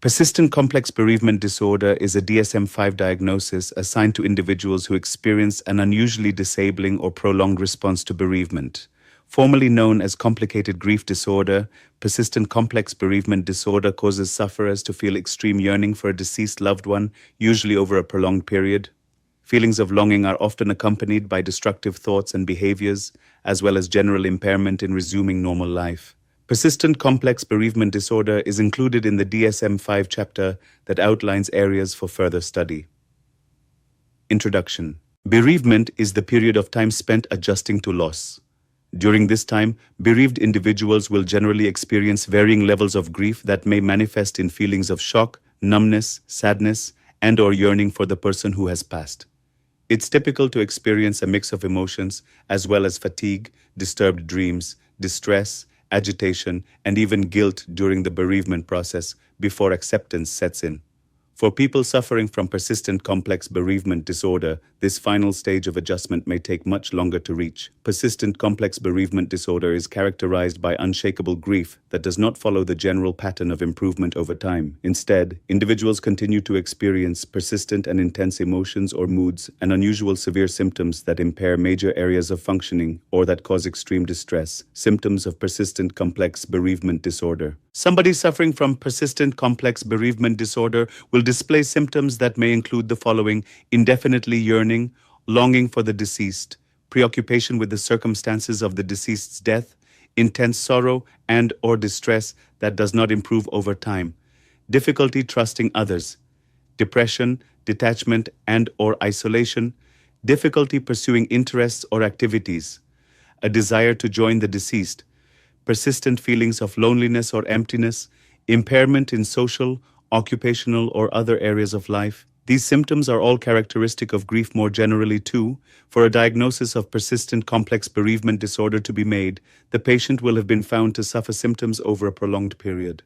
Persistent complex bereavement disorder is a DSM-5 diagnosis assigned to individuals who experience an unusually disabling or prolonged response to bereavement. Formerly known as complicated grief disorder, persistent complex bereavement disorder causes sufferers to feel extreme yearning for a deceased loved one, usually over a prolonged period. Feelings of longing are often accompanied by destructive thoughts and behaviors, as well as general impairment in resuming normal life. Persistent complex bereavement disorder is included in the DSM-5 chapter that outlines areas for further study. Introduction. Bereavement is the period of time spent adjusting to loss. During this time, bereaved individuals will generally experience varying levels of grief that may manifest in feelings of shock, numbness, sadness, and/or yearning for the person who has passed. It's typical to experience a mix of emotions, as well as fatigue, disturbed dreams, distress, agitation, and even guilt during the bereavement process before acceptance sets in. For people suffering from persistent complex bereavement disorder, this final stage of adjustment may take much longer to reach. Persistent complex bereavement disorder is characterized by unshakable grief that does not follow the general pattern of improvement over time. Instead, individuals continue to experience persistent and intense emotions or moods and unusual severe symptoms that impair major areas of functioning or that cause extreme distress. Symptoms of persistent complex bereavement disorder. Somebody suffering from persistent complex bereavement disorder will display symptoms that may include the following: indefinitely yearning, longing for the deceased, preoccupation with the circumstances of the deceased's death, intense sorrow and/or distress that does not improve over time, difficulty trusting others, depression, detachment and/or isolation, difficulty pursuing interests or activities, a desire to join the deceased, persistent feelings of loneliness or emptiness, impairment in social, occupational, or other areas of life. These symptoms are all characteristic of grief more generally too. For a diagnosis of persistent complex bereavement disorder to be made, the patient will have been found to suffer symptoms over a prolonged period.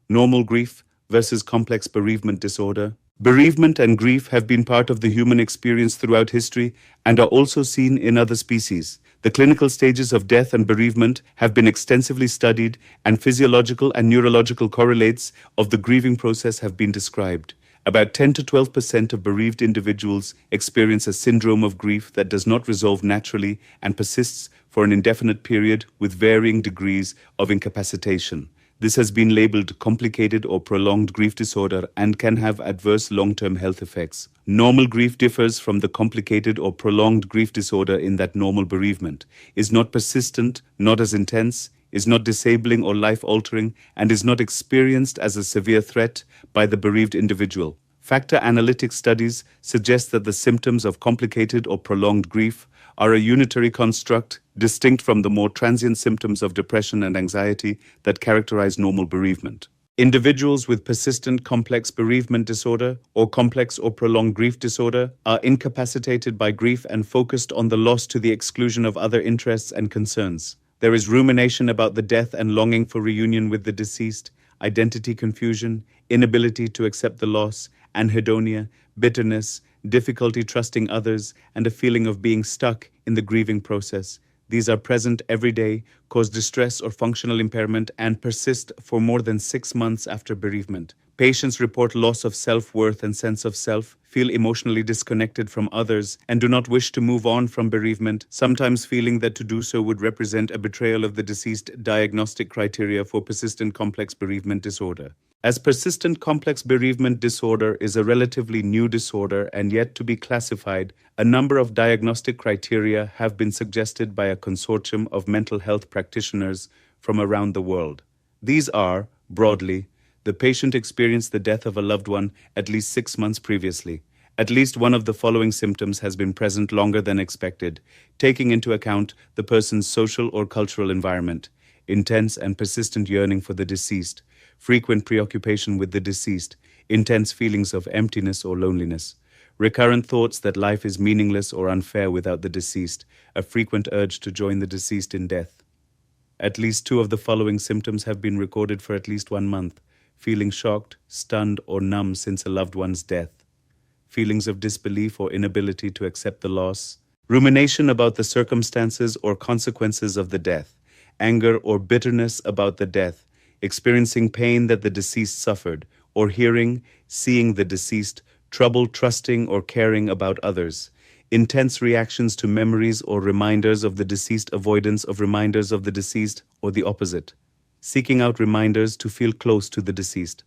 Normal grief versus complex bereavement disorder. Bereavement and grief have been part of the human experience throughout history and are also seen in other species. The clinical stages of death and bereavement have been extensively studied, and physiological and neurological correlates of the grieving process have been described. About 10 to 12% of bereaved individuals experience a syndrome of grief that does not resolve naturally and persists for an indefinite period with varying degrees of incapacitation. This has been labeled complicated or prolonged grief disorder and can have adverse long-term health effects. Normal grief differs from the complicated or prolonged grief disorder in that normal bereavement is not persistent, not as intense, is not disabling or life-altering, and is not experienced as a severe threat by the bereaved individual. Factor analytic studies suggest that the symptoms of complicated or prolonged grief are a unitary construct, distinct from the more transient symptoms of depression and anxiety that characterize normal bereavement. Individuals with persistent complex bereavement disorder or complex or prolonged grief disorder are incapacitated by grief and focused on the loss to the exclusion of other interests and concerns. There is rumination about the death and longing for reunion with the deceased, identity confusion, inability to accept the loss, anhedonia, bitterness, difficulty trusting others, and a feeling of being stuck in the grieving process. These are present every day, cause distress or functional impairment, and persist for more than 6 months after bereavement. Patients report loss of self-worth and sense of self, feel emotionally disconnected from others, and do not wish to move on from bereavement, sometimes feeling that to do so would represent a betrayal of the deceased. Diagnostic criteria for persistent complex bereavement disorder. As persistent complex bereavement disorder is a relatively new disorder and yet to be classified, a number of diagnostic criteria have been suggested by a consortium of mental health practitioners from around the world. These are, broadly, the patient experienced the death of a loved one at least 6 months previously. At least one of the following symptoms has been present longer than expected, taking into account the person's social or cultural environment: intense and persistent yearning for the deceased, frequent preoccupation with the deceased, intense feelings of emptiness or loneliness, recurrent thoughts that life is meaningless or unfair without the deceased, a frequent urge to join the deceased in death. At least 2 of the following symptoms have been recorded for at least 1 month: feeling shocked, stunned, or numb since a loved one's death, feelings of disbelief or inability to accept the loss, rumination about the circumstances or consequences of the death, anger or bitterness about the death, experiencing pain that the deceased suffered, or hearing, seeing the deceased, trouble trusting or caring about others, intense reactions to memories or reminders of the deceased, avoidance of reminders of the deceased, or the opposite, seeking out reminders to feel close to the deceased.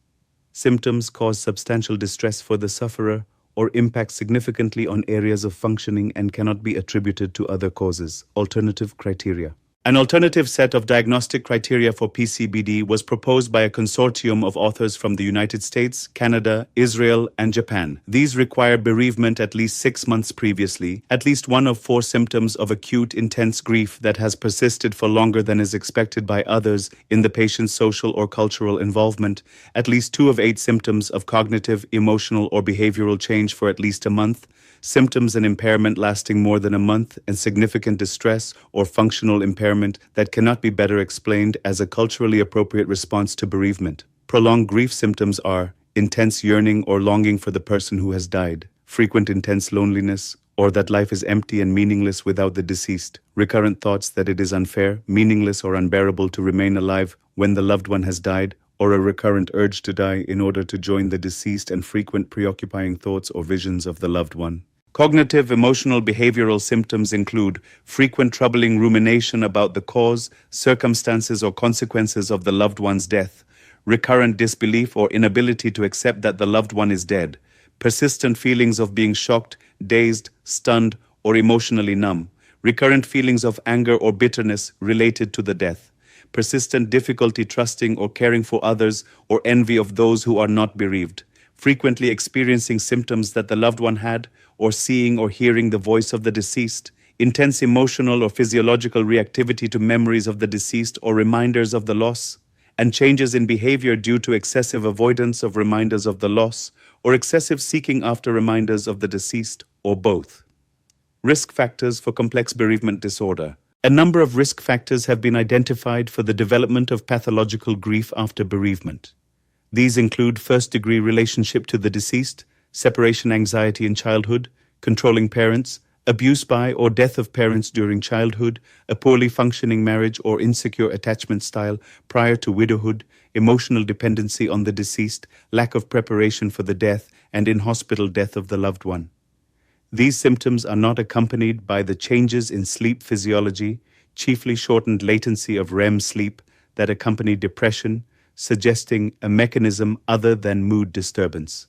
Symptoms cause substantial distress for the sufferer or impact significantly on areas of functioning and cannot be attributed to other causes. Alternative criteria. An alternative set of diagnostic criteria for PCBD was proposed by a consortium of authors from the United States, Canada, Israel, and Japan. These require bereavement at least 6 months previously, at least one of 4 symptoms of acute intense grief that has persisted for longer than is expected by others in the patient's social or cultural involvement, at least 2 of 8 symptoms of cognitive, emotional, or behavioral change for at least a month, symptoms and impairment lasting more than a month, and significant distress or functional impairment that cannot be better explained as a culturally appropriate response to bereavement. Prolonged grief symptoms are intense yearning or longing for the person who has died, frequent intense loneliness, or that life is empty and meaningless without the deceased, recurrent thoughts that it is unfair, meaningless, or unbearable to remain alive when the loved one has died, or a recurrent urge to die in order to join the deceased, and frequent preoccupying thoughts or visions of the loved one. Cognitive, emotional, behavioral symptoms include frequent troubling rumination about the cause, circumstances, or consequences of the loved one's death, recurrent disbelief or inability to accept that the loved one is dead, persistent feelings of being shocked, dazed, stunned, or emotionally numb, recurrent feelings of anger or bitterness related to the death, persistent difficulty trusting or caring for others, or envy of those who are not bereaved, frequently experiencing symptoms that the loved one had, or seeing or hearing the voice of the deceased, intense emotional or physiological reactivity to memories of the deceased or reminders of the loss, and changes in behavior due to excessive avoidance of reminders of the loss, or excessive seeking after reminders of the deceased, or both. Risk factors for complex bereavement disorder. A number of risk factors have been identified for the development of pathological grief after bereavement. These include first-degree relationship to the deceased, separation anxiety in childhood, controlling parents, abuse by or death of parents during childhood, a poorly functioning marriage or insecure attachment style prior to widowhood, emotional dependency on the deceased, lack of preparation for the death, and in-hospital death of the loved one. These symptoms are not accompanied by the changes in sleep physiology, chiefly shortened latency of REM sleep that accompany depression, suggesting a mechanism other than mood disturbance.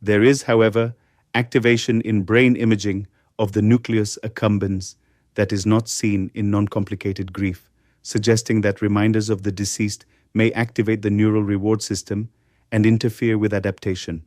There is, however, activation in brain imaging of the nucleus accumbens that is not seen in non-complicated grief, suggesting that reminders of the deceased may activate the neural reward system and interfere with adaptation.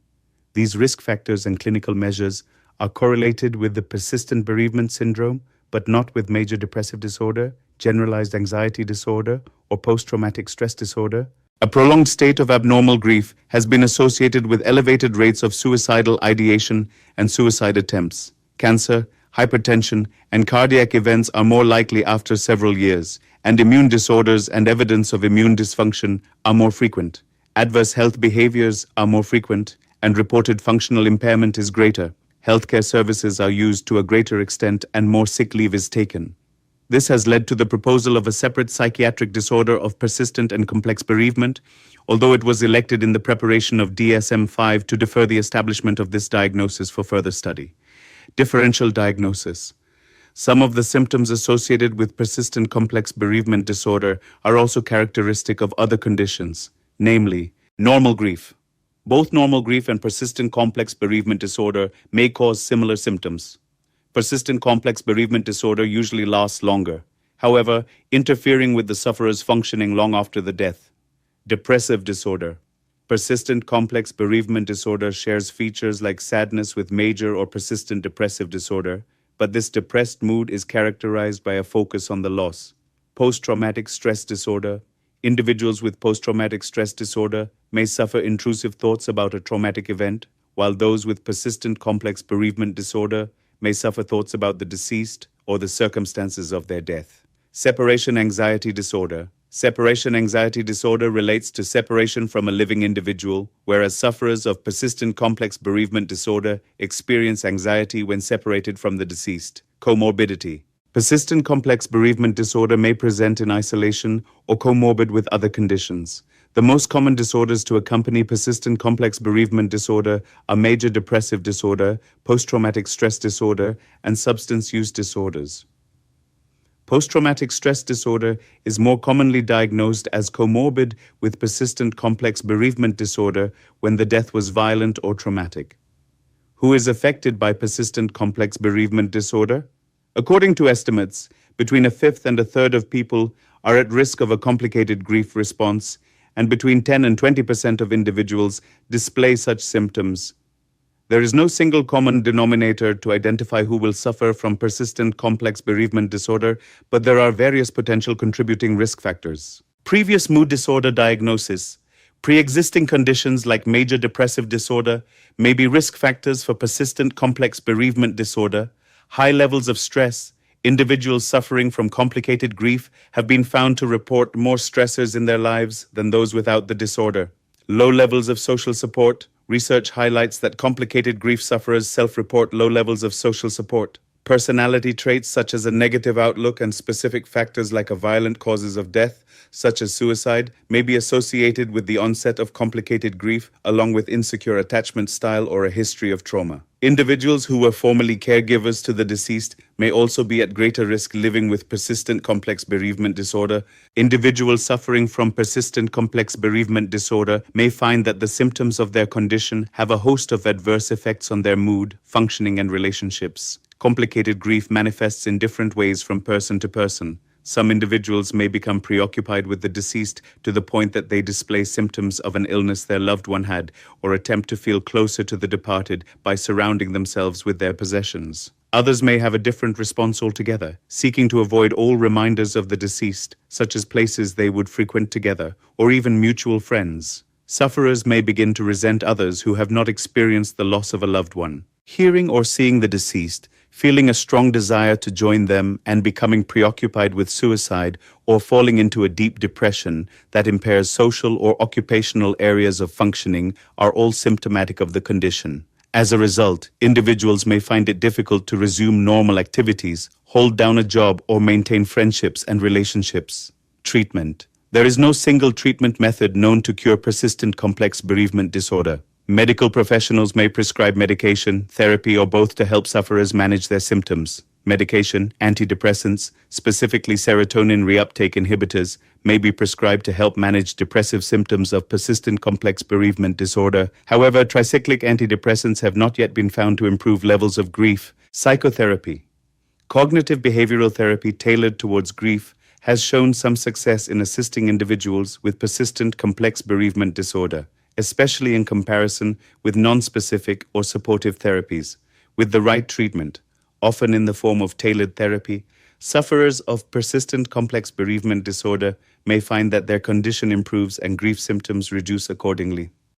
These risk factors and clinical measures are correlated with the persistent bereavement syndrome, but not with major depressive disorder, generalized anxiety disorder, or post-traumatic stress disorder. A prolonged state of abnormal grief has been associated with elevated rates of suicidal ideation and suicide attempts. Cancer, hypertension, and cardiac events are more likely after several years, and immune disorders and evidence of immune dysfunction are more frequent. Adverse health behaviors are more frequent, and reported functional impairment is greater. Healthcare services are used to a greater extent, and more sick leave is taken. This has led to the proposal of a separate psychiatric disorder of persistent and complex bereavement, although it was elected in the preparation of DSM-5 to defer the establishment of this diagnosis for further study. Differential diagnosis. Some of the symptoms associated with persistent complex bereavement disorder are also characteristic of other conditions, namely, normal grief. Both normal grief and persistent complex bereavement disorder may cause similar symptoms. Persistent complex bereavement disorder usually lasts longer, however, interfering with the sufferer's functioning long after the death. Depressive disorder. Persistent complex bereavement disorder shares features like sadness with major or persistent depressive disorder, but this depressed mood is characterized by a focus on the loss. Post-traumatic stress disorder. Individuals with post-traumatic stress disorder may suffer intrusive thoughts about a traumatic event, while those with persistent complex bereavement disorder may suffer thoughts about the deceased or the circumstances of their death. Separation anxiety disorder. Separation anxiety disorder relates to separation from a living individual, whereas sufferers of persistent complex bereavement disorder experience anxiety when separated from the deceased. Comorbidity. Persistent complex bereavement disorder may present in isolation or comorbid with other conditions, The most common disorders to accompany persistent complex bereavement disorder are major depressive disorder, post-traumatic stress disorder, and substance use disorders. Post-traumatic stress disorder is more commonly diagnosed as comorbid with persistent complex bereavement disorder when the death was violent or traumatic. Who is affected by persistent complex bereavement disorder? According to estimates, between a fifth and a third of people are at risk of a complicated grief response, and between 10 and 20% of individuals display such symptoms. There is no single common denominator to identify who will suffer from persistent complex bereavement disorder, but there are various potential contributing risk factors. Previous mood disorder diagnosis. Pre-existing conditions like major depressive disorder may be risk factors for persistent complex bereavement disorder. High levels of stress. Individuals suffering from complicated grief have been found to report more stressors in their lives than those without the disorder. Low levels of social support. Research highlights that complicated grief sufferers self-report low levels of social support. Personality traits such as a negative outlook and specific factors like violent causes of death, such as suicide, may be associated with the onset of complicated grief, along with insecure attachment style or a history of trauma. Individuals who were formerly caregivers to the deceased may also be at greater risk living with persistent complex bereavement disorder. Individuals suffering from persistent complex bereavement disorder may find that the symptoms of their condition have a host of adverse effects on their mood, functioning, and relationships. Complicated grief manifests in different ways from person to person. Some individuals may become preoccupied with the deceased to the point that they display symptoms of an illness their loved one had, or attempt to feel closer to the departed by surrounding themselves with their possessions. Others may have a different response altogether, seeking to avoid all reminders of the deceased, such as places they would frequent together, or even mutual friends. Sufferers may begin to resent others who have not experienced the loss of a loved one. Hearing or seeing the deceased, feeling a strong desire to join them, and becoming preoccupied with suicide or falling into a deep depression that impairs social or occupational areas of functioning are all symptomatic of the condition. As a result, individuals may find it difficult to resume normal activities, hold down a job, or maintain friendships and relationships. Treatment. There is no single treatment method known to cure persistent complex bereavement disorder. Medical professionals may prescribe medication, therapy, or both to help sufferers manage their symptoms. Medication, antidepressants, specifically serotonin reuptake inhibitors, may be prescribed to help manage depressive symptoms of persistent complex bereavement disorder. However, tricyclic antidepressants have not yet been found to improve levels of grief. Psychotherapy. Cognitive behavioral therapy tailored towards grief has shown some success in assisting individuals with persistent complex bereavement disorder, especially in comparison with non-specific or supportive therapies. With the right treatment, often in the form of tailored therapy, sufferers of persistent complex bereavement disorder may find that their condition improves and grief symptoms reduce accordingly.